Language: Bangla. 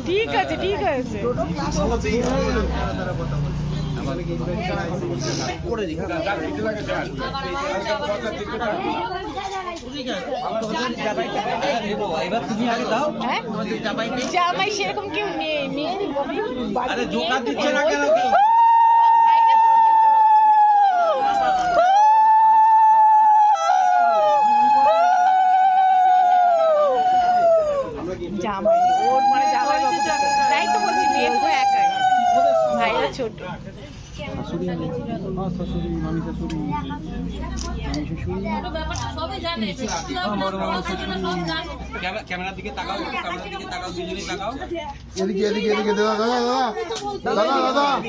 ঠিক আছে ঠিক আছে জামাই সেরকম কেউ নেই জামাই ওর মানে জামাই তাই তো বলছি মেয়ে তো একাই ভাইরা ছোট ক্যামেরার দিকে তাকাও, দুজনেই তাকাও। এদিকে দাদা